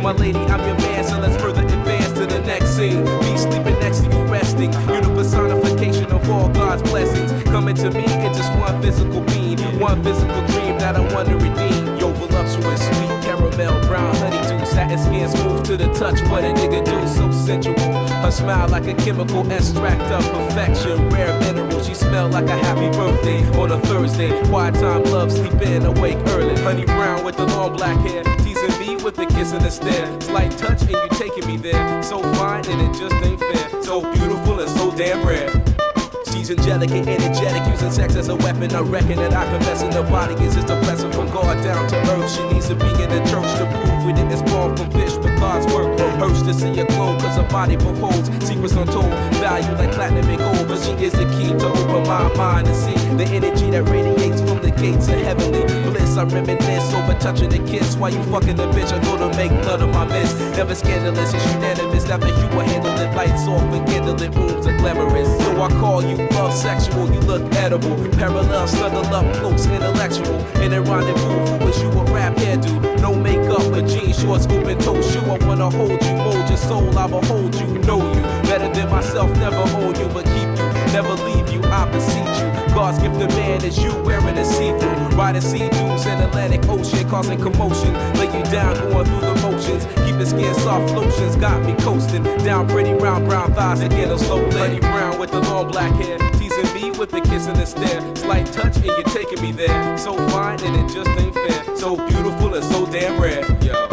my lady, I'm your man, so let's further advance to the next scene. Me sleeping next to you resting. You're the personification of all God's blessings. Coming to me in just one physical being, one physical dream that I want to redeem. Yo, voluptuous, sweet caramel, brown honeydew, satin skin smooth to the touch. What a nigga do, so sensual. Her smile like a chemical extract of perfection. Rare mineral, she smell like a happy birthday on a Thursday. Quiet time, love, sleep in, awake early. Honey brown with the long black hair, teasing me with the kiss and the stare. Slight touch and you taking me there. So fine and it just ain't fair. So beautiful and so damn rare. She's angelic and energetic, using sex as a weapon. I reckon that I confess in the body is just a blessing from God down to earth. She needs to be in the church to prove we didn't spawn from fish, but God's work hurts to see her glow, cause her body beholds secrets untold, value like platinum and gold. But she is the key to open my mind and see the energy that radiates from the gates of heavenly bliss. I reminisce over touching a kiss while you fucking the bitch. I go to make blood of my miss. Never scandalous, it's unanimous. After you will handle it, lights off and candlelit rooms are glamorous. So I call you love sexual, you look edible. Parallel, snuggle up close, intellectual. In a rendezvous, who wish you a rap hairdo? No makeup, a jeans, shorts, open toe shoe. I wanna hold you, mold your soul, I will hold you, know you better than myself, never own you, but keep you, never leave you, I beseech you. God's gift to man is you wearing a see-through, riding sea-dools in Atlantic Ocean, causing commotion. Lay you down, going through the motions, keep the skin soft lotions, got me coasting down pretty round brown thighs again, a slow lady brown with the long black hair, teasing me with the kiss and the stare. Slight touch and you're taking me there. So fine and it just ain't fair. So beautiful and so damn rare. Yo.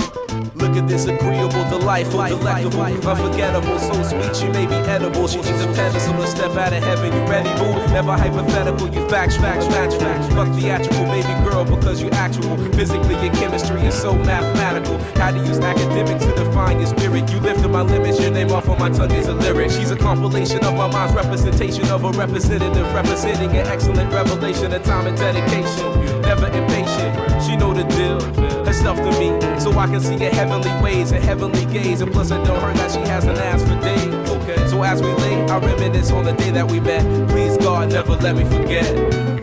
Look at this agreeable, delightful, delectable, unforgettable, so sweet she may be edible. She needs a pedestal to step out of heaven. You ready, boo? Never hypothetical, you facts. Fuck theatrical, baby girl, because you actual. Physically, your chemistry is so mathematical. How to use academics to define your spirit. You lifted my limits, your name off on my tongue is a lyric. She's a compilation of my mind's representation of a representative, representing an excellent revelation of time and dedication. Never impatient, she know the deal. Herself to me, so I can see her heavenly ways and heavenly gaze. And plus it don't hurt that she hasn't asked for days. Okay, so as we lay, I reminisce on the day that we met. Please God, never let me forget.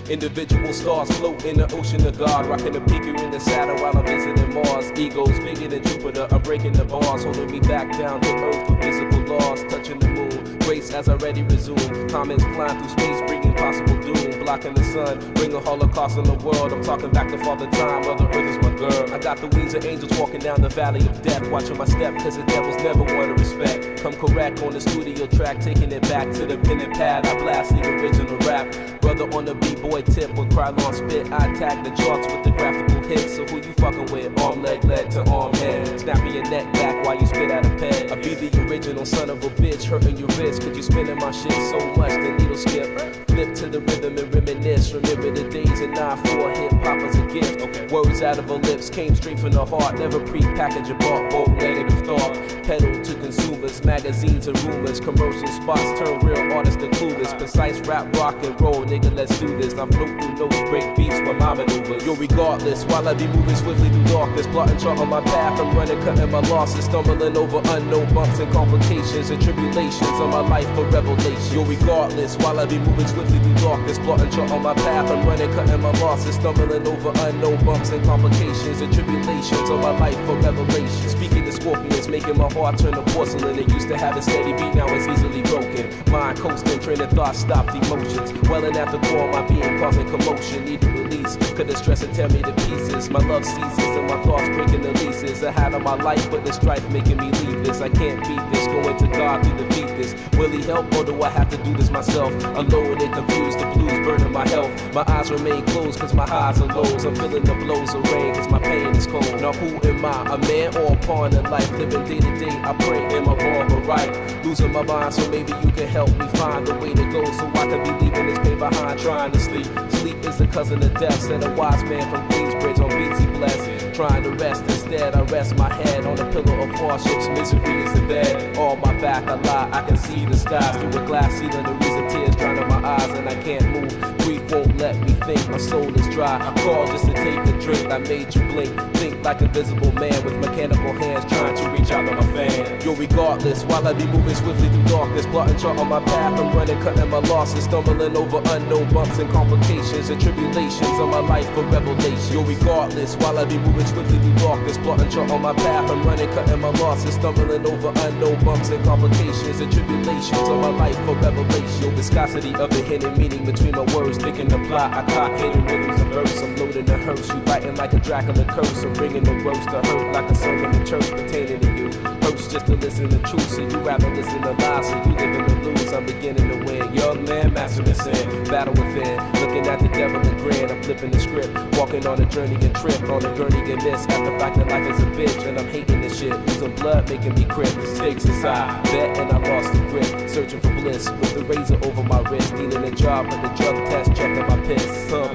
Individual stars float in the ocean of God, rocking the peaker in the saddle while I'm visiting Mars. Egos bigger than Jupiter, I'm breaking the bars, holding me back down to earth with physical laws, touching the moon. Grace as I ready resume. Comments flying through space, bringing possible doom, blocking the sun, bring a holocaust on the world. I'm talking back to Father Time, Mother Earth is my girl. I got the wings of angels walking down the valley of death, watching my step, cause the devils never want to respect. Come correct on the studio track, taking it back to the pen and pad. I blast the original rap. Brother on the b-boy tip with Krylon spit. I tag the charts with the graphical hits. So who you fucking with? Arm, leg, leg to arm, head. Snapping your neck back while you spit out a pen. I be the original son of a bitch, hurting your wrist, cause you spinning my shit so much the needle skip. Flip to the rhythm and reminisce. Remember the days in 9-4 hip-hop as a gift. Okay. Words out of her lips came straight from the heart. Never pre-packaged a bought, both negative thought. Pedal to consumers, magazines and rumors. Commercial spots turn real artists to clueless. Precise rap, rock and roll, nigga, let's do this. I float through notes, break beats with my maneuvers. Yo, regardless, while I be moving swiftly through darkness, plotting chart on my path, I'm running, cutting my losses, stumbling over unknown bumps and complications and tribulations on my life for revelation. Yo, regardless, while I be moving swiftly through darkness, plotting chart on my path, I'm running, cutting my losses, stumbling over unknown bumps and complications and tribulations on my life for revelation. Speaking to scorpions, making my heart turn to porcelain. It used to have a steady beat, now it's easily broken. Mind coasting, train of thought, stopped emotions. Welling at the core, my being causing commotion. Need to release, could the stress and tear me to pieces. My love ceases and my thoughts breaking the leases. I had on my life, but the strife making me leave this. I can't beat this, going to God to defeat this. Will he help or do I have to do this myself? Alone and confused, the blues burning my health. My eyes remain closed cause my highs are lows. I'm feeling the blows of rain cause my pain is cold. Now who am I, a man or a pawn in life? Living day to day, I pray, am I wrong or right? Losing my mind, so maybe you can help me find a way to go, so I can be leaving this pain behind, trying to sleep. Sleep is the cousin of death, said a wise man from Queensbridge on BT Bless. Trying to rest, instead I rest my head on a pillow of hardships. Misery is the bed, on my back I lie, I can see the skies through a glass ceiling. The reason tears drowning my eyes and I can't move. Grief won't let me think, my soul is dry. I called just to take a drink, I made you blink. Think like a visible man with mechanical hands trying to reach out to my fan. Yo, regardless, while I be moving swiftly through darkness, plotting chart on my path, I'm running, cutting my losses, stumbling over unknown bumps and complications and tribulations on my life for revelation. Yo, regardless, while I be moving swiftly through darkness, plotting chart on my path, I'm running, cutting my losses, stumbling over unknown bumps and complications and tribulations on my life for revelation. Yo, viscosity of the hidden meaning between my words, thinking the plot, I cock hidden rhythms of verse, I'm loading the hearse, you biting like a Dracula curse, I'm bringing the roast to hurt like a sermon in church pertaining to you. Hurts just to listen to truth, so you rather listen to lies, so you living to lose, I'm beginning to win. Young man, mastering sin, battle within, looking at the devil and grin, I'm flipping the script, walking on a journey and trip, on a gurney and miss, at the fact that life is a bitch, and I'm hating this shit, losing blood making me crip, stakes inside, bet and I lost the grip, searching for bliss, with the razor over my wrist, needing a job with the drug test, checking my piss,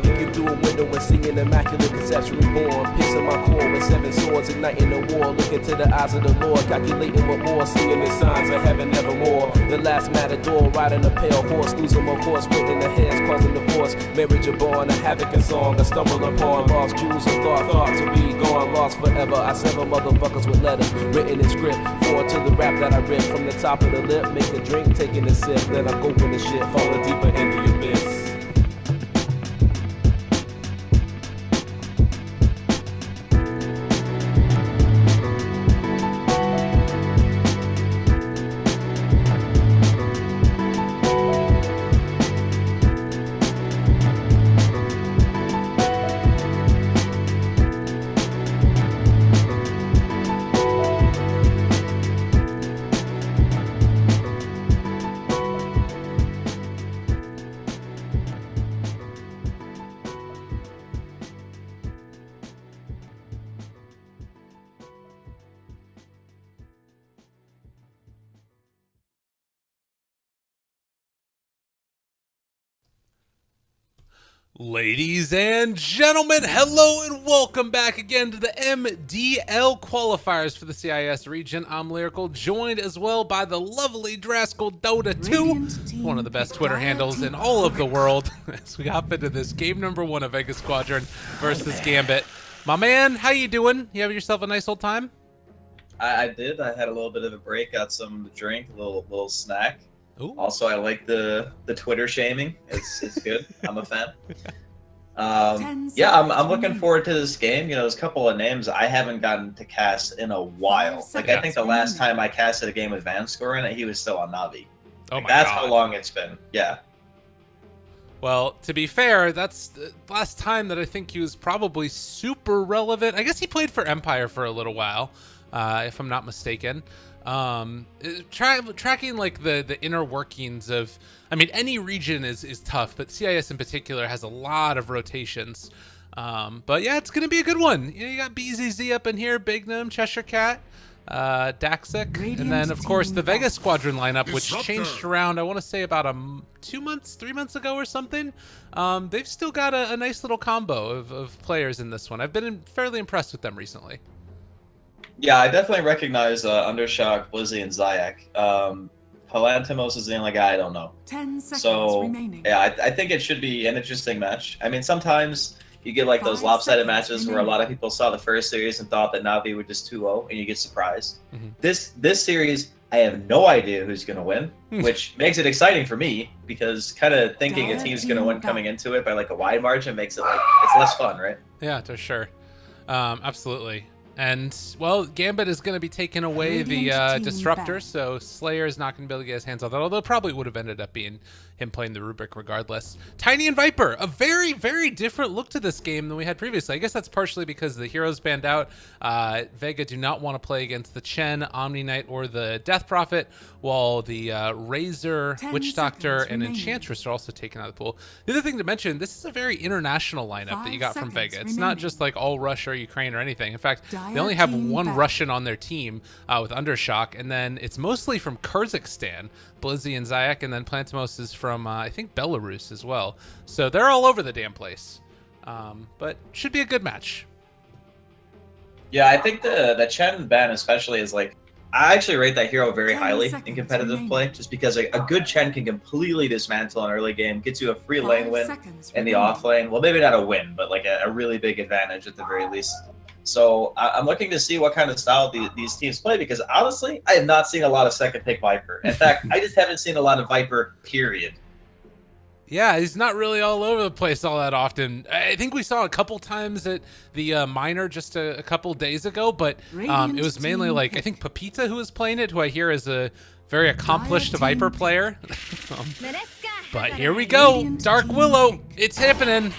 peeking through a window and seeing immaculate conception reborn, pissing my core with 7 swords, igniting the war, looking to the eyes of the Lord, calculating what more, singing the signs of heaven evermore, the last matador, riding a pale horse, losing my course, splitting the heads, causing divorce, marriage a born, a havoc and song, I stumble upon, lost jewels of thoughts will be gone, lost forever, I sever motherfuckers with letters, written in script, forward to the rap that I rip, from the top of the lip, make a drink, taking a sip, then I'm gulping the shit, falling deeper into the abyss. Ladies and gentlemen, hello and welcome back again to the MDL qualifiers for the CIS region. I'm Lyrical, joined as well by the lovely Drascal Dota 2, one of the best Twitter handles in all of the world, as we hop into this game number 1 of Vega Squadron versus Gambit. My man, how you doing? You have yourself a nice old time? I did. I had a little bit of a break, got some to drink, a little snack. Ooh. Also, I like the Twitter shaming. It's good. I'm a fan. Yeah, I'm looking forward to this game. You know, there's a couple of names I haven't gotten to cast in a while. Like, I think the last time I casted a game with Vanscore in it, he was still on Navi. Oh like, my that's God. how long it's been. Yeah. Well, to be fair, that's the last time that I think he was probably super relevant. I guess he played for Empire for a little while, if I'm not mistaken. Tracking like the inner workings of, I mean, any region is tough, but CIS in particular has a lot of rotations. But yeah, it's gonna be a good one. You got BZZ up in here, Bignum, Cheshire Cat, Daxic, and then of course the Vega Squadron lineup, which changed around, I want to say about 3 months ago or something. They've still got a nice little combo of players in this one. I've been fairly impressed with them recently. Yeah, I definitely recognize Undershock, Blizzy, and Zayak. Palantimos is the only guy I don't know. 10 seconds So, remaining. yeah, I think it should be an interesting match. I mean, sometimes you get like those 5 lopsided seconds matches where a lot of people saw the first series and thought that Navi would just 2-0, and you get surprised. Mm-hmm. This series, I have no idea who's going to win, which makes it exciting for me, because kind of thinking a team's going to win coming into it by like a wide margin makes it like, it's less fun, right? Yeah, for sure. Absolutely. And, well, Gambit is going to be taking away the Disruptor, so Slayer is not going to be able to get his hands on that, although it probably would have ended up being him playing the Rubric regardless. Tiny and Viper, a very, very different look to this game than we had previously. I guess that's partially because the heroes banned out. Vega do not want to play against the Chen, Omni Knight, or the Death Prophet, while the Razor, Witch Doctor, and Enchantress are also taken out of the pool. The other thing to mention, this is a very international lineup that you got from Vega. It's not just like all Russia or Ukraine or anything. In fact, they only have one Russian on their team with Undershock, and then it's mostly from Kyrgyzstan, Blizzy and Zayak, and then Plantimos is from, I think, Belarus as well. So they're all over the damn place. But should be a good match. Yeah, I think the Chen ban especially is like, I actually rate that hero very highly in competitive play, just because a good Chen can completely dismantle an early game, gets you a free lane win in the off lane. Well, maybe not a win, but like a really big advantage at the very least. So I'm looking to see what kind of style these teams play, because honestly, I have not seen a lot of second pick Viper. In fact, I just haven't seen a lot of Viper, period. Yeah, he's not really all over the place all that often. I think we saw a couple times at the minor just a couple days ago, but it was mainly like, I think Pepita who was playing it, who I hear is a very accomplished Viper player. But here we go, Dark Willow, it's happening.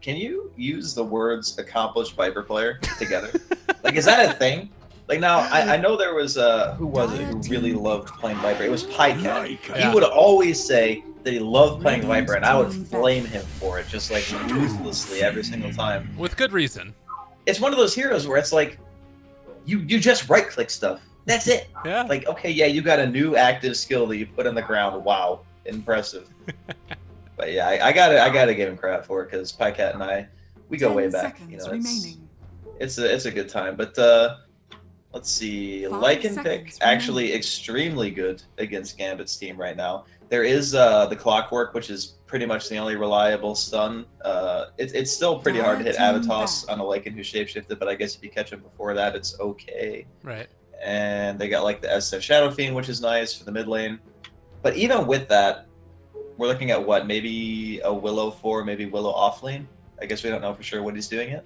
Can you use the words accomplished Viper player together? Like, is that a thing? Like, now, I know there was, who was it who really loved playing Viper? It was Pycat. Yeah. He would always say that he loved playing Viper, and I would flame him for it, just like ruthlessly every single time. With good reason. It's one of those heroes where it's like, you just right-click stuff. That's it. Yeah. Like, okay, yeah, you got a new active skill that you put in the ground. Wow, impressive. But yeah, I gotta give him credit for it, because Pycat and we go way back. You know, it's a good time. But let's see, Lycan pick actually extremely good against Gambit's team right now. There is the Clockwork, which is pretty much the only reliable stun. It's still pretty hard to hit Avatos on a Lycan who shapeshifted, but I guess if you catch him before that, it's okay. Right. And they got like the SF Shadow Fiend, which is nice for the mid lane. But even with that, we're looking at what, maybe a Willow 4, maybe Willow off lane? I guess we don't know for sure what he's doing yet.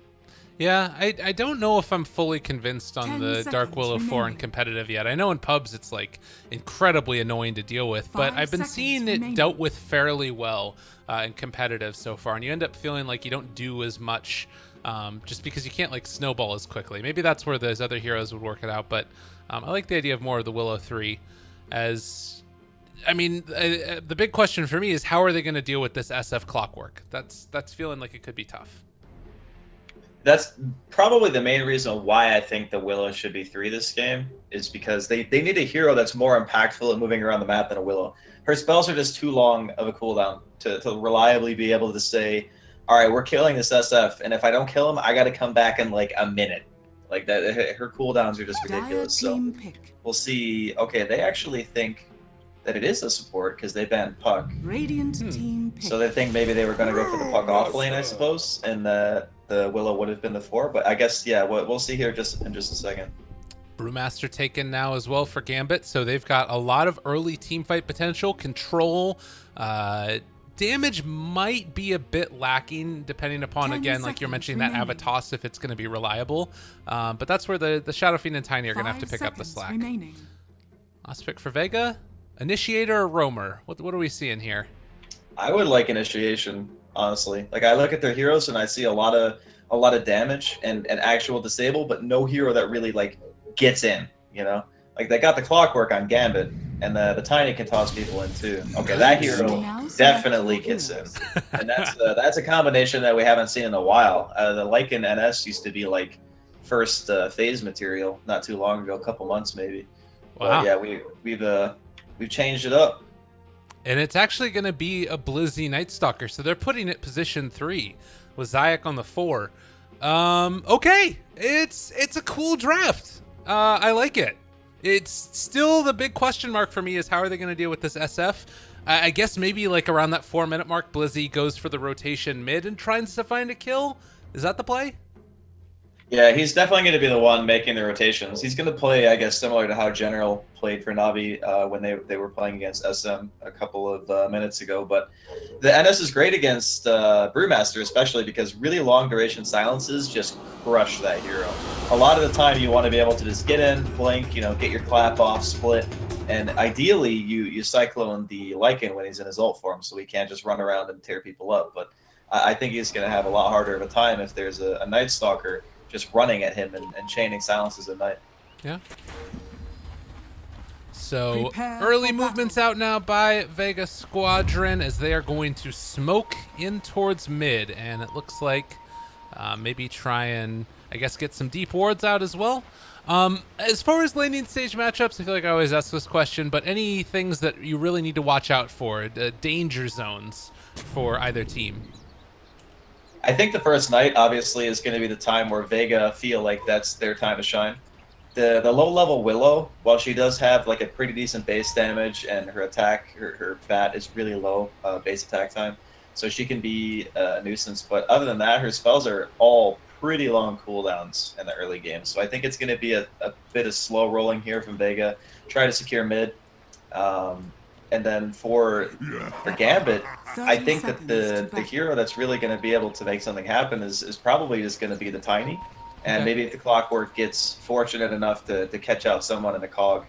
Yeah, I don't know if I'm fully convinced on the Dark Willow 4 in competitive yet. I know in pubs it's like incredibly annoying to deal with, but I've been seeing it dealt with fairly well in competitive so far, and you end up feeling like you don't do as much just because you can't like snowball as quickly. Maybe that's where those other heroes would work it out, but I like the idea of more of the Willow 3 as... I mean, the big question for me is how are they going to deal with this SF Clockwork? That's feeling like it could be tough. That's probably the main reason why I think the Willow should be 3 this game, is because they need a hero that's more impactful at moving around the map than a Willow. Her spells are just too long of a cooldown to reliably be able to say, all right, we're killing this SF, and if I don't kill him, I got to come back in like a minute. Like that, her cooldowns are just ridiculous. So we'll see. Okay, they actually think that it is a support because they banned Puck. So they think maybe they were going to go for the Puck off lane, I suppose, and the Willow would have been the 4. But I guess, yeah, we'll see here in just a second. Brewmaster taken now as well for Gambit, so they've got a lot of early team fight potential. Control, damage might be a bit lacking depending upon, again, like you're mentioning, that Avatos, if it's going to be reliable. But that's where the Shadow Fiend and Tiny are going to have to pick up the slack. Last pick for Vega, Initiator or Roamer? What are we seeing here? I would like Initiation, honestly. Like, I look at their heroes and I see a lot of damage and actual disable, but no hero that really like gets in, you know? Like, they got the Clockwork on Gambit, and the Tiny can toss people in too. Okay, that hero definitely gets in. And that's a combination that we haven't seen in a while. The Lycan NS used to be like first phase material not too long ago, a couple months maybe. Wow. But yeah, we've changed it up. And it's actually going to be a Blizzy Night Stalker, so they're putting it position 3 with Zayak on the 4. Okay, it's a cool draft. I like it. It's still the big question mark for me is how are they going to deal with this SF? I guess maybe like around that 4-minute mark, Blizzy goes for the rotation mid and tries to find a kill. Is that the play? Yeah, he's definitely going to be the one making the rotations. He's going to play, I guess, similar to how General played for Navi when they were playing against SM a couple of minutes ago. But the NS is great against Brewmaster, especially because really long duration silences just crush that hero. A lot of the time, you want to be able to just get in, blink, get your clap off, split, and ideally you cyclone the Lycan when he's in his ult form, so he can't just run around and tear people up. But I think he's going to have a lot harder of a time if there's a Night Stalker just running at him and chaining silences at night. Yeah. So early movements out now by Vega Squadron as they are going to smoke in towards mid, and it looks like maybe try and, I guess, get some deep wards out as well. As far as laning stage matchups, I feel like I always ask this question, but any things that you really need to watch out for, danger zones for either team? I think the first night, obviously, is going to be the time where Vega feel like that's their time to shine. The low-level Willow, while she does have like a pretty decent base damage and her attack, her bat is really low base attack time, so she can be a nuisance. But other than that, her spells are all pretty long cooldowns in the early game. So I think it's going to be a bit of slow rolling here from Vega. Try to secure mid. And then for Gambit, I think that the hero that's really going to be able to make something happen is probably just going to be the Tiny. And maybe if the Clockwork gets fortunate enough to catch out someone in the Cog.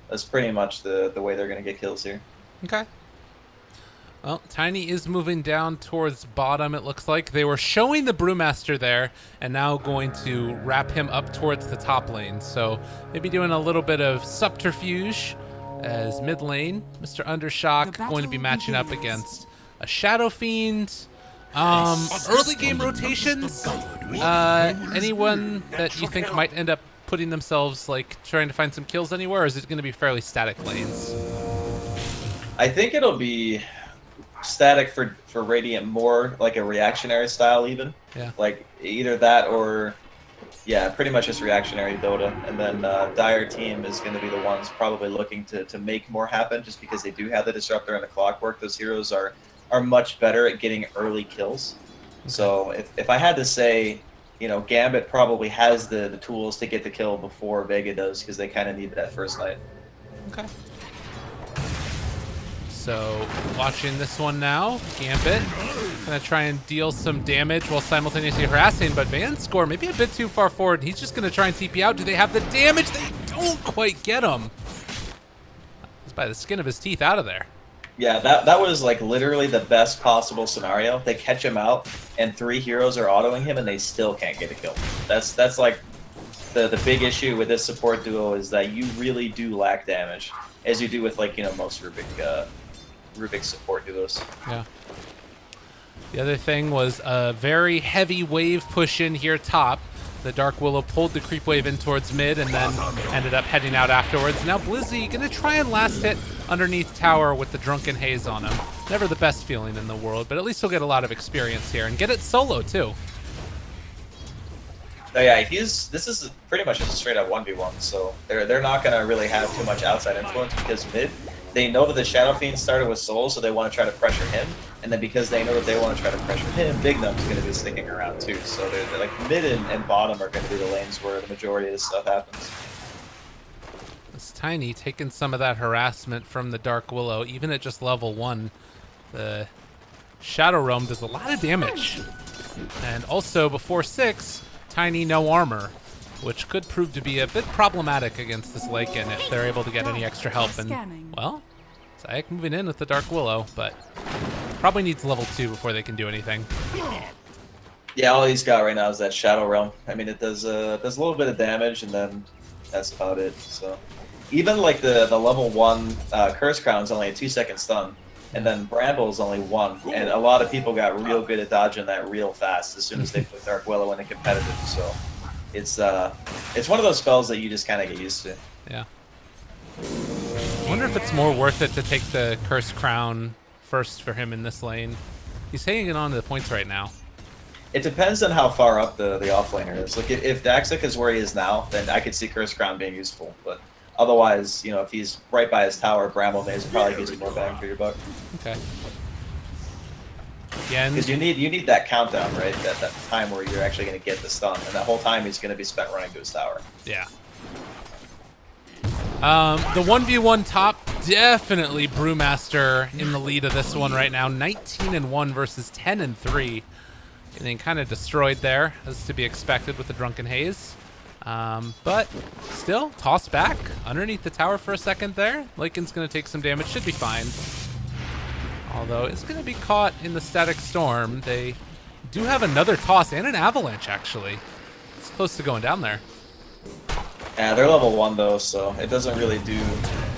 That's pretty much the way they're going to get kills here. Okay. Well, Tiny is moving down towards bottom, it looks like. They were showing the Brewmaster there, and now going to wrap him up towards the top lane. So maybe doing a little bit of subterfuge as mid lane. Mr. Undershock going to be matching up against a Shadow Fiend. Early game rotations, anyone that you think might end up putting themselves, like, trying to find some kills anywhere, or is it going to be fairly static lanes? I think it'll be static for Radiant, more like a reactionary style even. Yeah. Like either that or, yeah, pretty much just reactionary Dota. And then Dire team is going to be the ones probably looking to make more happen just because they do have the Disruptor and the Clockwork. Those heroes are much better at getting early kills. Okay. So if I had to say, Gambit probably has the tools to get the kill before Vega does because they kind of need that first night. Okay. So, watching this one now, Gambit gonna try and deal some damage while simultaneously harassing, but Vanscore maybe a bit too far forward. He's just gonna try and TP out. Do they have the damage? They don't quite get him. He's by the skin of his teeth out of there. Yeah, that was like literally the best possible scenario. They catch him out, and 3 heroes are autoing him, and they still can't get a kill. That's like the big issue with this support duo is that you really do lack damage, as you do with most Rubik support duos. Yeah. The other thing was a very heavy wave push in here top. The Dark Willow pulled the creep wave in towards mid and then ended up heading out afterwards. Now Blizzy gonna try and last hit underneath tower with the Drunken Haze on him. Never the best feeling in the world, but at least he'll get a lot of experience here and get it solo too. Oh yeah, this is pretty much just a straight up 1v1, so they're not gonna really have too much outside influence because mid, they know that the Shadow Fiend started with Soul, so they want to try to pressure him, and then because they know that they want to try to pressure him, Big Numb's going to be sticking around too. So they're like mid and bottom are going to be the lanes where the majority of this stuff happens. Tiny taking some of that harassment from the Dark Willow, even at just level 1. The Shadow Realm does a lot of damage. And also, before 6, Tiny no armor, which could prove to be a bit problematic against this Lycan if they're able to get any extra help. And, well, Zayak moving in with the Dark Willow, but probably needs level 2 before they can do anything. Yeah, all he's got right now is that Shadow Realm. I mean, it does a little bit of damage, and then that's about it. So even like the level 1 Curse Crown is only a 2-second stun, and then Bramble is only 1. And a lot of people got real good at dodging that real fast as soon as they put Dark Willow in a competitive. So it's one of those spells that you just kind of get used to. Yeah. I wonder if it's more worth it to take the Curse Crown first for him in this lane. He's hanging on to the points right now. It depends on how far up the offlaner is. Like if Daxik is where he is now, then I could see Curse Crown being useful. But otherwise, if he's right by his tower, Bramble Maze probably gives you more bang for your buck. Okay. Again, because you need that countdown, right? That time where you're actually going to get the stun, and that whole time he's going to be spent running to his tower. Yeah. The 1v1 top, definitely Brewmaster in the lead of this one right now. 19-1 versus 10-3. Getting kind of destroyed there, as to be expected with the Drunken Haze. But still, toss back underneath the tower for a second there. Lycan's going to take some damage, should be fine. Although it's going to be caught in the Static Storm. They do have another toss and an Avalanche, actually. It's close to going down there. Yeah, they're level 1 though, so it doesn't really do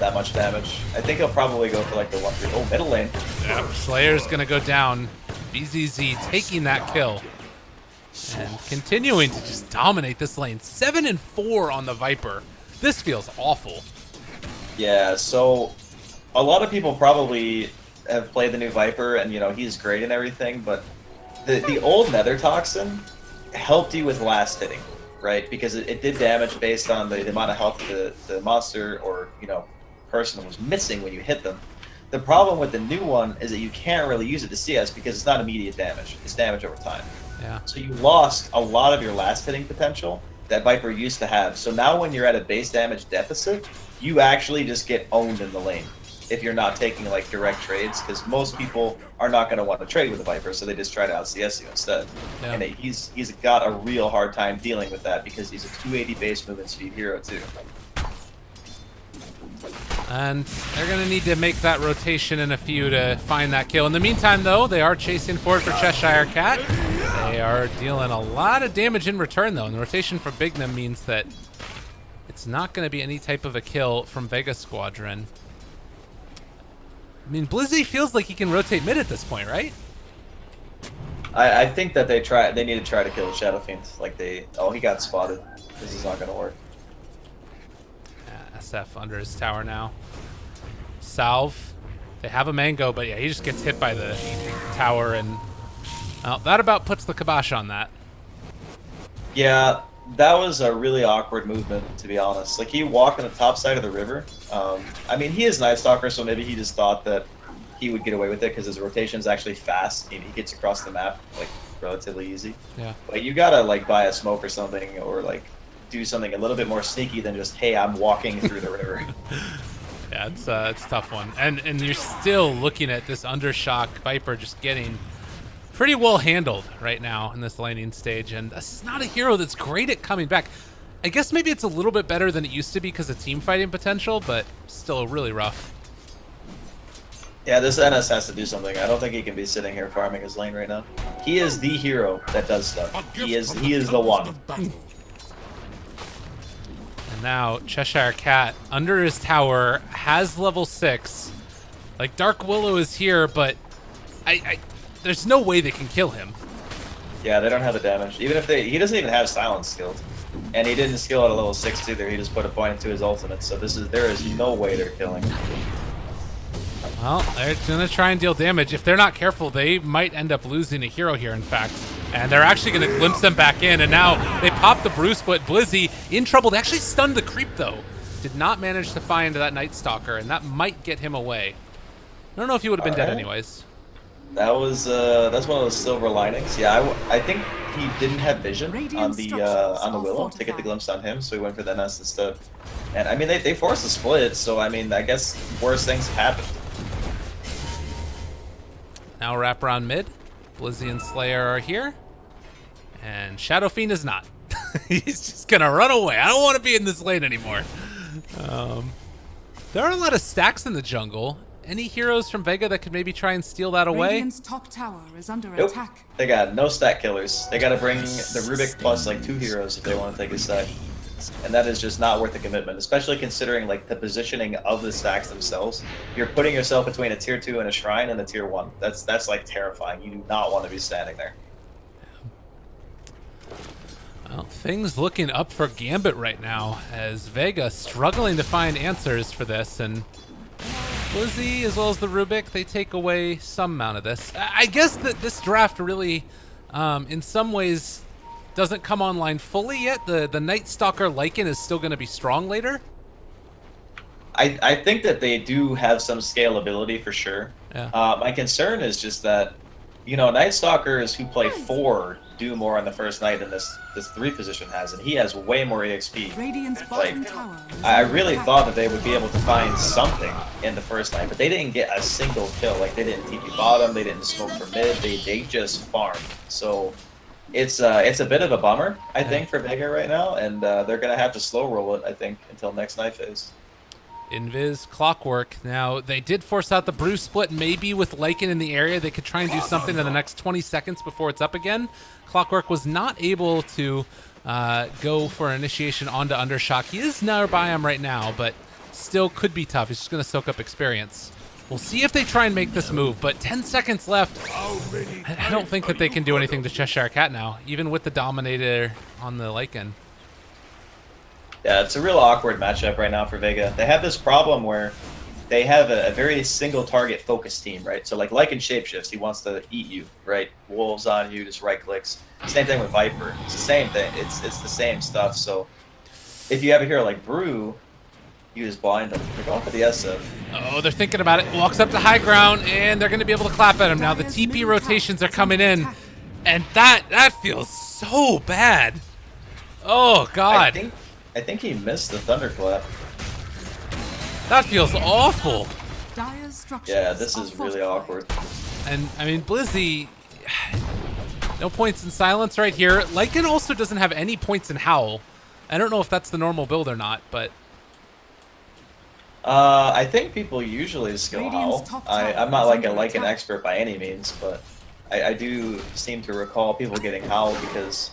that much damage. I think he'll probably go for like the 1-3. Oh, middle lane. Yeah, Slayer's going to go down. BZZ taking that kill. And continuing to just dominate this lane. 7-4 on the Viper. This feels awful. Yeah, so a lot of people probably have played the new Viper, and he's great and everything, but the old Nether Toxin helped you with last hitting, right? Because it did damage based on the amount of health the monster or person was missing when you hit them. The problem with the new one is that you can't really use it to CS because it's not immediate damage. It's damage over time. Yeah. So you lost a lot of your last hitting potential that Viper used to have. So now when you're at a base damage deficit, you actually just get owned in the lane if you're not taking like direct trades, because most people are not going to want to trade with the Viper, so they just try to out CS you instead. Yeah. And he's got a real hard time dealing with that because he's a 280 base movement speed hero too. And they're going to need to make that rotation in a few to find that kill. In the meantime, though, they are chasing forward for Cheshire Cat. They are dealing a lot of damage in return, though. And the rotation for Bignum means that it's not going to be any type of a kill from Vega Squadron. I mean, Blizzy feels like he can rotate mid at this point, right? I think that they need to try to kill the Shadow Fiend. Like he got spotted. This is not going to work. SF under his tower now. Salve. They have a Mango, but yeah, he just gets hit by the tower, and well, that about puts the kibosh on that. Yeah, that was a really awkward movement, to be honest. Like, he walked on the top side of the river. I mean, he is Night Stalker, so maybe he just thought that he would get away with it because his rotation is actually fast. He gets across the map like relatively easy. Yeah. But you gotta like buy a smoke or something, or like do something a little bit more sneaky than just, hey, I'm walking through the river. Yeah, it's a tough one. And you're still looking at this Undershock Viper just getting pretty well handled right now in this laning stage. And this is not a hero that's great at coming back. I guess maybe it's a little bit better than it used to be because of team fighting potential, but still really rough. Yeah, this NS has to do something. I don't think he can be sitting here farming his lane right now. He is the hero that does stuff. He is the one. And now Cheshire Cat under his tower has level 6. Like, Dark Willow is here, but there's no way they can kill him. Yeah, they don't have the damage. Even if he doesn't even have silence skilled. And he didn't skill at a level 6 either. He just put a point into his ultimate. So there is no way they're killing him. Well, they're going to try and deal damage. If they're not careful, they might end up losing a hero here, in fact. And they're actually going to glimpse them back in. And now they pop the Bruce, but Blizzy in trouble. They actually stunned the creep, though. Did not manage to find that Night Stalker, and that might get him away. I don't know if he would have been dead anyways. That's one of those silver linings. Yeah, I think he didn't have vision on the Willow to get the glimpse on him, so he went for the NS instead. And I mean, they forced the split, so I mean, I guess worse things have happened. Now wrap around mid. Blizzy and Slayer are here. And Shadow Fiend is not. He's just gonna run away. I don't want to be in this lane anymore. There are a lot of stacks in the jungle. Any heroes from Vega that could maybe try and steal that away? Radiant's top tower is under Nope. attack. They got no stack killers. They got to bring the Rubik plus like 2 heroes if they want to take a stack. And that is just not worth the commitment, especially considering like the positioning of the stacks themselves. You're putting yourself between a tier 2 and a shrine and a tier 1. That's like terrifying. You do not want to be standing there. Well, things looking up for Gambit right now as Vega struggling to find answers for this, and Blizzy as well as the Rubik, they take away some amount of this. I guess that this draft really, in some ways, doesn't come online fully yet. The Night Stalker Lycan is still going to be strong later. I think that they do have some scalability for sure. Yeah. My concern is just that, you know, Night Stalkers who play 4 do more on the first night than this 3 position has, and he has way more EXP. Radiant's Like, bottom tower is I under really attack. thought that they would be able to find something in the first night, but they didn't get a single kill. Like, they didn't TP bottom, they didn't smoke for mid, they just farmed. So it's a bit of a bummer, I think, for Vega right now, and they're gonna have to slow roll it, I think, until next night phase. Invis, Clockwork. Now, they did force out the Brew split. Maybe with Lycan in the area, they could try and do something in the next 20 seconds before it's up again. Clockwork was not able to go for an initiation onto Undershock. He is nearby him right now, but still could be tough. He's just going to soak up experience. We'll see if they try and make this move, but 10 seconds left. I don't think that they can do anything to Cheshire Cat now, even with the Dominator on the Lycan. Yeah, it's a real awkward matchup right now for Vega. They have this problem where they have a very single target focused team, right? So like Lycan shapeshifts, he wants to eat you, right? Wolves on you, just right clicks. Same thing with Viper. It's the same thing. It's the same stuff. So if you have a hero like Brew, you just blind them. They're going for the SF. Oh, they're thinking about it. Walks up to high ground, and they're going to be able to clap at him. Now the TP rotations are coming in, and that feels so bad. Oh, God. I think he missed the thunderclap. That feels awful. Dire's structures Yeah, this are is really fortified. awkward. And, I mean, Blizzy, no points in silence right here. Lycan also doesn't have any points in Howl. I don't know if that's the normal build or not, but... I think people usually skill Howl. Radiant's top tower I'm not is like a under Lycan attack. expert by any means, but I do seem to recall people getting Howl because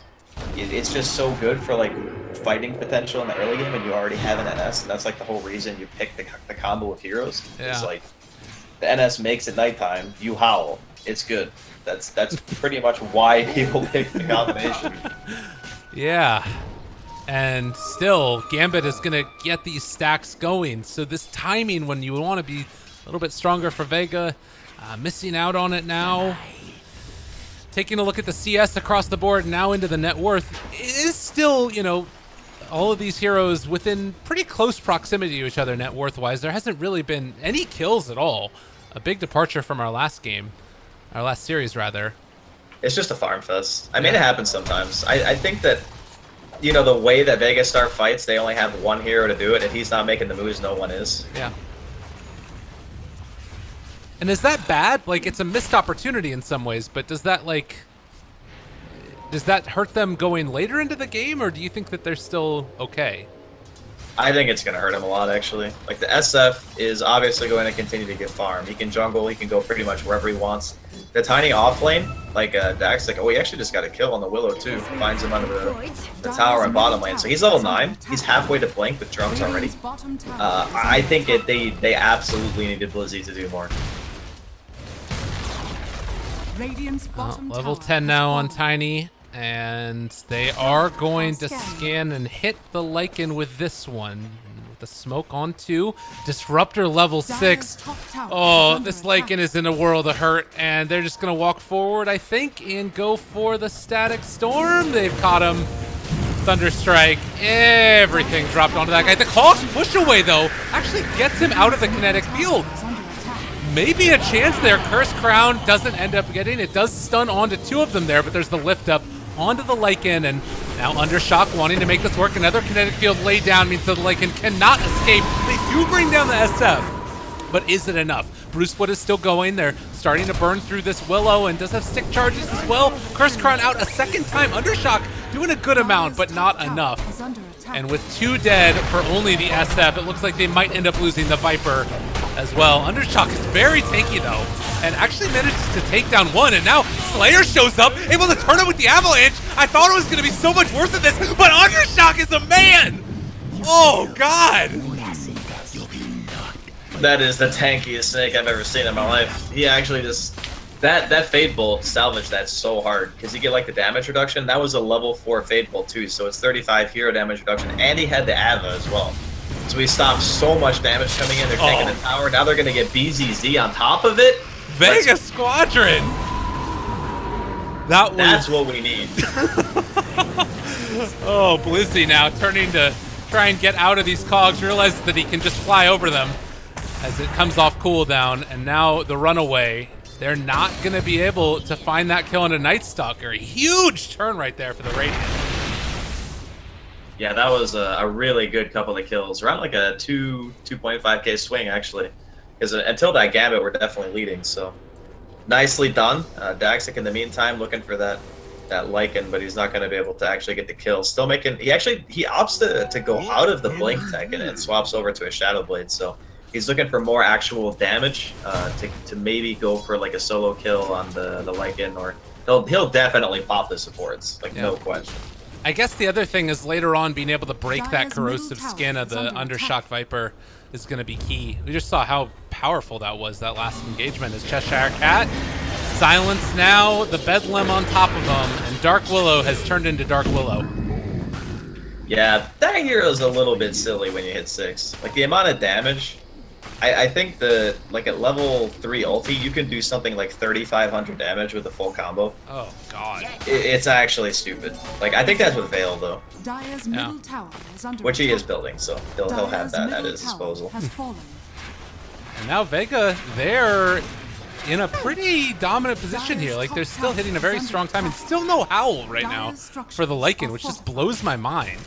it's just so good for like fighting potential in the early game, and you already have an NS, and that's like the whole reason you pick the combo of heroes. Yeah. It's like the NS makes it nighttime, you Howl, it's good. That's pretty much why people pick the combination. Yeah. And still, Gambit is going to get these stacks going. So this timing, when you want to be a little bit stronger for Vega, missing out on it now. Taking a look at the CS across the board now into the net worth, it is still, you know, all of these heroes within pretty close proximity to each other net worth-wise. There hasn't really been any kills at all. A big departure from our last game, our last series rather. It's just a farm fest. I mean, it happens sometimes. I think that, you know, the way that Vega start fights, they only have one hero to do it. If he's not making the moves, no one is. Yeah. And is that bad? Like, it's a missed opportunity in some ways, but does that, like, does that hurt them going later into the game, or do you think that they're still okay? I think it's going to hurt him a lot, actually. Like, the SF is obviously going to continue to get farm. He can jungle, he can go pretty much wherever he wants. The tiny off lane, like Dax, like, oh, he actually just got a kill on the Willow, too. Finds him under the tower and bottom lane. So he's level 9. He's halfway to Blink with drones already. Radiant's bottom tower is I under think attack. they absolutely needed Blizzy to do more. Radiant's bottom Level tower 10 has now on fallen. Tiny, and they are going to scan and hit the Lycan with this one. With the smoke on 2. Disruptor level 6. Dire's top tower Oh, is under this attack. Lycan is in a world of hurt, and they're just going to walk forward, I think, and go for the Static Storm. They've caught him. Thunderstrike. Everything dropped onto that guy. The Hawk's push away, though, actually gets him out of the kinetic field. Is under attack. maybe a chance there. Curse Crown doesn't end up getting it. Does stun onto 2 of them there, but there's the lift up onto the Lycan, and now Undershock wanting to make this work. Another kinetic field laid down means that the Lycan cannot escape. They do bring down the SF, but is it enough? Bruce Wood is still going. They're starting to burn through this Willow and does have stick charges as well. Curse Crown out a second time. Undershock doing a good amount, but not enough. And with 2 dead for only the SF, it looks like they might end up losing the Viper as well. Undershock is very tanky though, and actually manages to take down 1, and now Slayer shows up, able to turn it with the Avalanche. I thought it was going to be so much worse than this, but Undershock is a man! Oh, God! That is the tankiest Snake I've ever seen in my life. He actually just... That Fade Bolt salvaged that so hard, because you get like the damage reduction. That was a level 4 Fade Bolt too, so it's 35 hero damage reduction, and he had the Ava as well. So he stopped so much damage coming in. They're taking the tower. Now they're going to get BZZ on top of it. Vega Squadron! That's what we need. Oh, Blizzy now turning to try and get out of these cogs, realizes that he can just fly over them as it comes off cooldown, and now the runaway. They're not going to be able to find that kill on a Night Stalker. Huge turn right there for the Radiant. Yeah, that was a really good couple of kills. Around like a 2.5k swing, actually. Because until that Gambit, we're definitely leading, so... Nicely done. Daxic, in the meantime, looking for that Lycan, but he's not going to be able to actually get the kill. Still making... He opts to go out of the Blink tech and swaps over to a Shadow Blade, so... He's looking for more actual damage to maybe go for like a solo kill on the Lycan, or he'll definitely pop the supports, like no question. I guess the other thing is later on being able to break that corrosive skin of the Undershock Viper is going to be key. We just saw how powerful that was, that last engagement, as Cheshire Cat silenced now, the Bedlam on top of him, and Dark Willow has turned into Dark Willow. Yeah, that hero's a little bit silly when you hit 6. Like the amount of damage... I think like at level 3 ulti, you can do something like 3,500 damage with a full combo. Oh, God. It's actually stupid. Like, I think that's with Veil, though. Dire's middle tower is under Which he attack. is building, so he'll have that at his disposal. Has fallen. And now Vega, they're in a pretty dominant position here. Like, they're still hitting a very strong time, and still no Howl right now for the Lycan, which just blows my mind.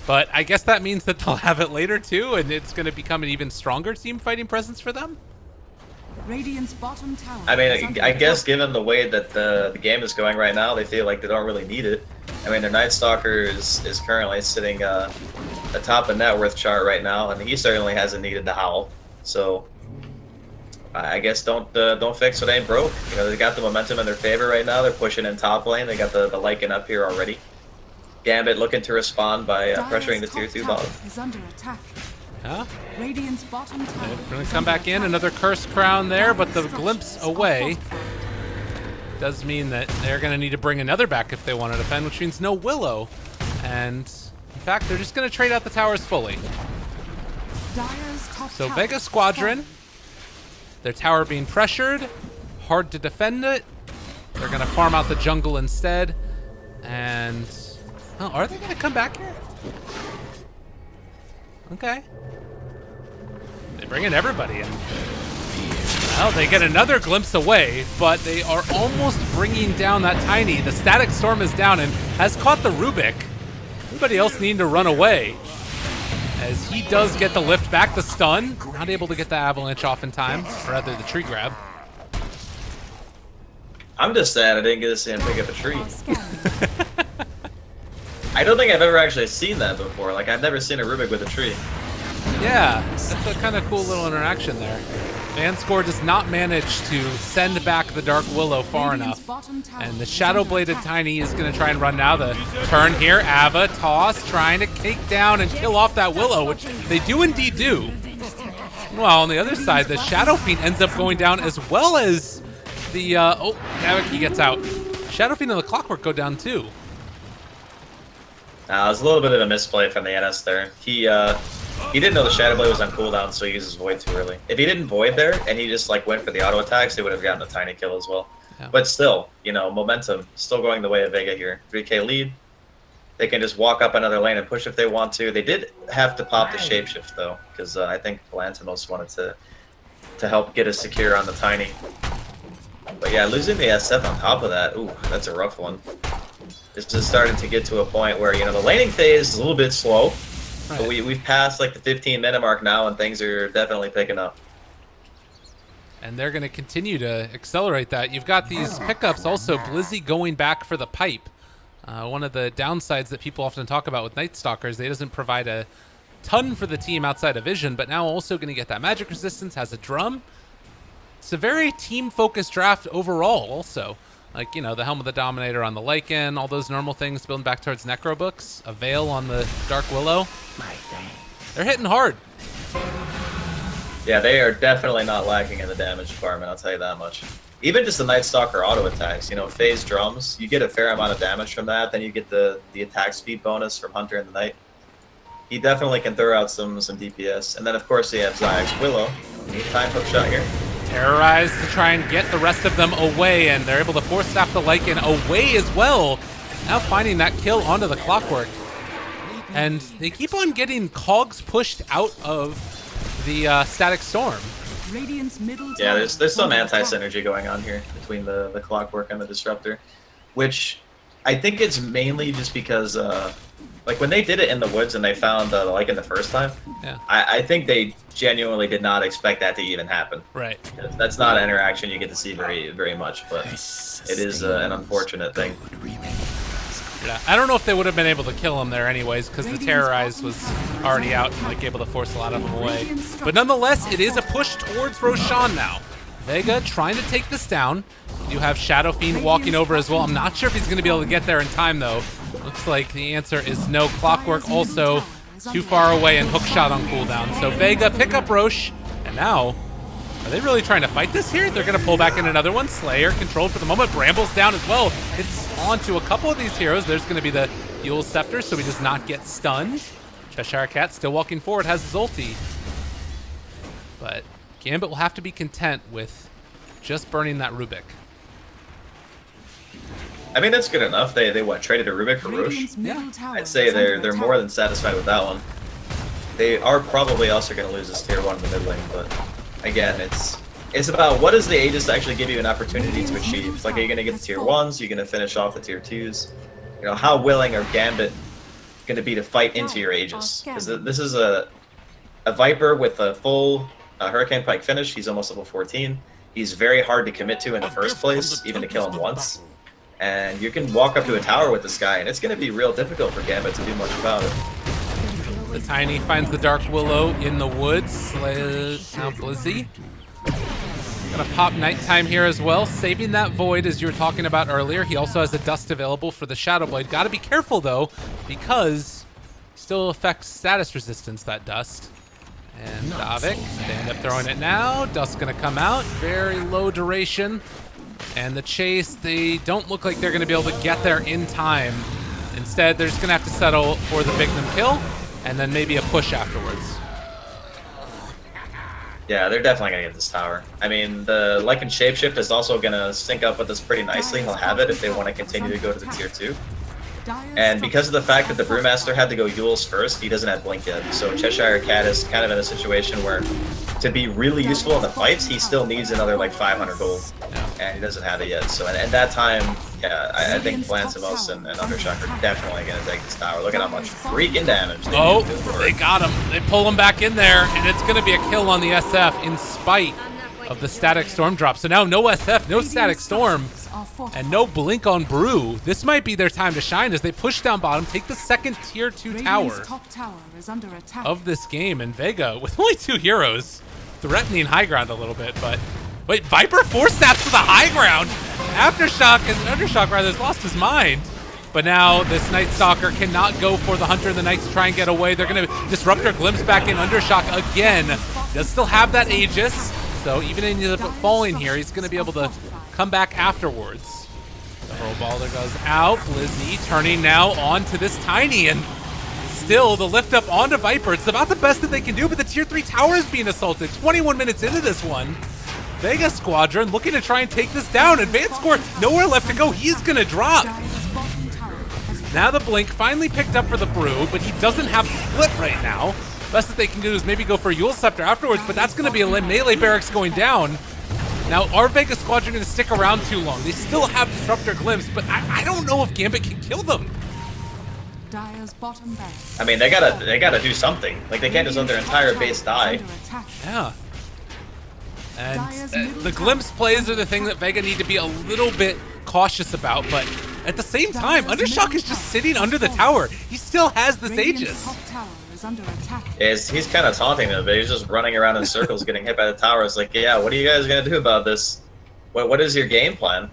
But I guess that means that they'll have it later too, and it's going to become an even stronger team fighting presence for them. Radiant's bottom tower. I mean, I guess given the way that the game is going right now, they feel like they don't really need it. I mean, their Night Stalker is currently sitting atop the net worth chart right now, and he certainly hasn't needed the Howl. So I guess don't fix what ain't broke. You know, they got the momentum in their favor right now. They're pushing in top lane. They got the Lycan up here already. Gambit looking to respond by pressuring the tier 2 bottom. Is under attack. Huh? Radiant's bottom tower. They're going to come back in. Another Cursed Crown there, but the glimpse away does mean that they're going to need to bring another back if they want to defend, which means no Willow. And in fact, they're just going to trade out the towers fully. Dire's top So tower Vega is Squadron, fallen. their tower being pressured, hard to defend it. They're going to farm out the jungle instead. And... oh, are they going to come back here? Okay. They bring in everybody in. Well, they get another glimpse away, but they are almost bringing down that Tiny. The Static Storm is down and has caught the Rubik. Everybody else needing to run away, as he does get the lift back, the stun. Not able to get the Avalanche off in time, or rather the tree grab. I'm just sad I didn't get to see him pick up a tree. I don't think I've ever actually seen that before. Like, I've never seen a Rubik with a tree. Yeah, that's a kind of cool little interaction there. Vanscore does not manage to send back the Dark Willow far enough. And the Shadow-Bladed Tiny is going to try and run now. The turn here, Ava, toss, trying to cake down and kill off that Willow, which they do indeed do. Well, on the other side, the Shadow Fiend ends up going down, as well as the, oh, Gaviki gets out. Shadow Fiend and the Clockwork go down too. It was a little bit of a misplay from the NS there. He didn't know the Shadow Blade was on cooldown, so he uses Void too early. If he didn't Void there, and he just like went for the auto attacks, they would have gotten a tiny kill as well. Yeah. But still, you know, momentum still going the way of Vega here. 3k lead. They can just walk up another lane and push if they want to. They did have to pop the Shapeshift though, because I think Galantimos wanted to to help get a secure on the Tiny. But yeah, losing the SF on top of that, ooh, that's a rough one. This is starting to get to a point where, you know, the laning phase is a little bit slow, Right. but we've passed like the 15-minute mark now, and things are definitely picking up. And they're going to continue to accelerate that. You've got these pickups also. Blizzy going back for the pipe. One of the downsides that people often talk about with Night Stalkers, they doesn't provide a ton for the team outside of vision, but now also going to get that magic resistance, has a drum. It's a very team-focused draft overall also. Like, you know, the Helm of the Dominator on the Lycan, all those normal things building back towards Necro Books, a Veil on the Dark Willow. They're hitting hard. Yeah, they are definitely not lacking in the damage department, I'll tell you that much. Even just the Night Stalker auto attacks, you know, phase drums, you get a fair amount of damage from that, then you get the attack speed bonus from Hunter in the Night. He definitely can throw out some DPS. And then, of course, you have Zayag's Willow. Neat time hook shot here. Terrorized to try and get the rest of them away, and they're able to force staff the Lycan away as well. Now finding that kill onto the Clockwork. And they keep on getting cogs pushed out of the Static Storm. Radiant's middle Yeah, tower there's some under attack. anti-synergy going on here between the Clockwork and the Disruptor, which I think it's mainly just because, like, when they did it in the woods and they found the Lycan the first time, Yeah. I think they genuinely did not expect that to even happen. Right. That's not an interaction you get to see very much, but it is an unfortunate thing. Yeah. I don't know if they would have been able to kill him there anyways, because the Terrorize was already out and like able to force a lot of them away. But nonetheless, it is a push towards Roshan now. Vega trying to take this down. You have Shadow Fiend walking over as well. I'm not sure if he's going to be able to get there in time, though. Looks like the answer is no. Clockwork also too far away and hookshot on cooldown. So Vega pick up Roche, and now, are they really trying to fight this here? They're going to pull back in another one. Slayer controlled for the moment. Bramble's down as well. It's onto a couple of these heroes. There's going to be the Fuel Scepter, so he does not get stunned. Cheshire Cat still walking forward, has his ulti. But Gambit will have to be content with just burning that Rubik. I mean, that's good enough. They what, traded a Rubik for Roche? Radiant's middle tower I'd say is under they're attack. more than satisfied with that one. They are probably also going to lose this tier 1 in the mid lane, but again, it's about what does the Aegis actually give you an opportunity to achieve. Like, are you going to get the tier 1s? Are you going to finish off the tier 2s? You know, how willing are Gambit going to be to fight into your Aegis? Because this is a Viper with a full Hurricane Pike finish. He's almost level 14. He's very hard to commit to in the first place, even to kill him once. And you can walk up to a tower with this guy, and it's going to be real difficult for Gambit to do much about it. The Tiny finds the Dark Willow in the woods. Now Blizzy. Gonna pop Nighttime here as well, saving that Void as you were talking about earlier. He also has a Dust available for the Shadow Blade. Gotta be careful though, because still affects status resistance, that Dust. And Davik, they end up throwing it now. Dust's gonna come out, very low duration. And the chase, they don't look like they're gonna be able to get there in time. Instead, they're just gonna have to settle for the Victim kill, and then maybe a push afterwards. Yeah, they're definitely going to get this tower. I mean, the Lycan Shapeshift is also going to sync up with this pretty nicely. He'll have it if they want to continue to go to the tier 2. And because of the fact that the Brewmaster had to go Yules first, he doesn't have Blink yet. So Cheshire Cat is kind of in a situation where, to be really useful in the fights, he still needs another like 500 gold. And he doesn't have it yet. So at that time, yeah, I think Blantimos and Undershock are definitely going to take this tower. Look at how much freaking damage they do to the They got him. They pull him back in there, and it's going to be a kill on the SF in spite of the Static Storm drop. So now no SF, no Static Storm, and no Blink on Brew. This might be their time to shine as they push down bottom, take the second tier 2 tower is under attack. of this game. And Vega, with only 2 heroes, threatening high ground a little bit, but wait, Viper force snaps to the high ground. Aftershock, Undershock rather, has lost his mind. But now this Night Stalker cannot go for the Hunter and the Knights to try and get away. They're going to Disruptor glimpse back in. Undershock again. Does still have that Aegis. So even if he ends up falling here, he's going to be able to come back afterwards. The Hurl Baller goes out. Blizzy turning now onto this Tiny, and still the lift up onto Viper. It's about the best that they can do, but the tier 3 tower is being assaulted. 21 minutes into this one. Vega Squadron looking to try and take this down. Advanced Score, nowhere left to go. He's going to drop. Now the Blink finally picked up for the Brew, but he doesn't have Split right now. Best that they can do is maybe go for Yule Scepter afterwards, but that's going to be a melee barracks going down. Now, are Vega Squadron going to stick around too long? They still have Disruptor Glimpse, but I don't know if Gambit can kill them. Dire's bottom barracks. I mean, they gotta do something. Like, they can't just let their entire base die. Yeah. And the glimpse plays are the thing that Vega need to be a little bit cautious about, but at the same time, Undershock is just sitting under the tower. He still has the Sages. He's kind of taunting them, but he's just running around in circles getting hit by the tower. It's like, yeah, what are you guys gonna do about this? What is your game plan?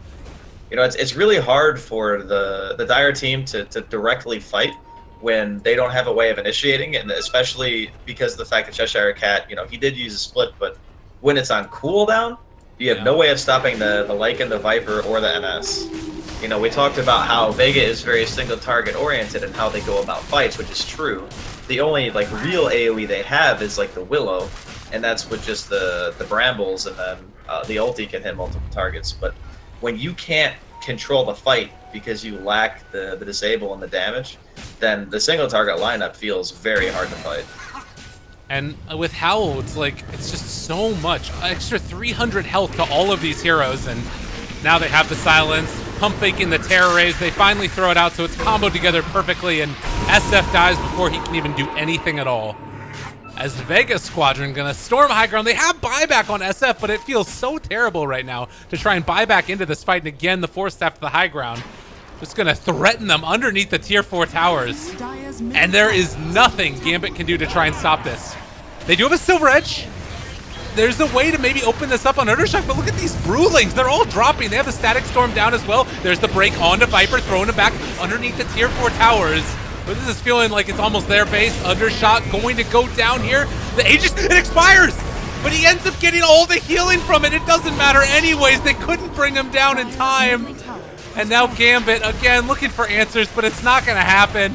You know, it's really hard for the Dire team to directly fight when they don't have a way of initiating, and especially because of the fact that Cheshire Cat, you know, he did use a split, but when it's on cooldown, you have no way of stopping the Lycan, the Viper, or the NS. You know, we talked about how Vega is very single target oriented and how they go about fights, which is true. The only like real AoE they have is like the Willow, and that's with just the Brambles, and then the ulti can hit multiple targets. But when you can't control the fight because you lack the disable and the damage, then the single target lineup feels very hard to fight. And with Howl, it's like, it's just so much. Extra 300 health to all of these heroes, and now they have the silence, pump faking the terror rays, they finally throw it out so it's comboed together perfectly, and SF dies before he can even do anything at all. As Vega Squadron gonna storm high ground, they have buyback on SF, but it feels so terrible right now to try and buy back into this fight, and again, the Force Staff to the high ground. Just gonna threaten them underneath the tier 4 towers. And there is nothing Gambit can do to try and stop this. They do have a Silver Edge. There's a way to maybe open this up on Undershock, but look at these Brewlings. They're all dropping. They have the Static Storm down as well. There's the break onto Viper, throwing him back underneath the tier 4 towers. But this is feeling like it's almost their base. Undershot going to go down here. The Aegis, it expires! But he ends up getting all the healing from it. It doesn't matter anyways. They couldn't bring him down in time. And now Gambit, again, looking for answers, but it's not going to happen.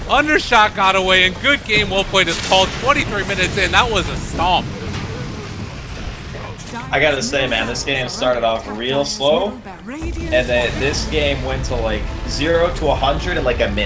Undershot got away, and good game, well played is called. 23 minutes in, that was a stomp. I gotta say, man, this game started off real slow, and then this game went to like 0 to 100 in like a minute.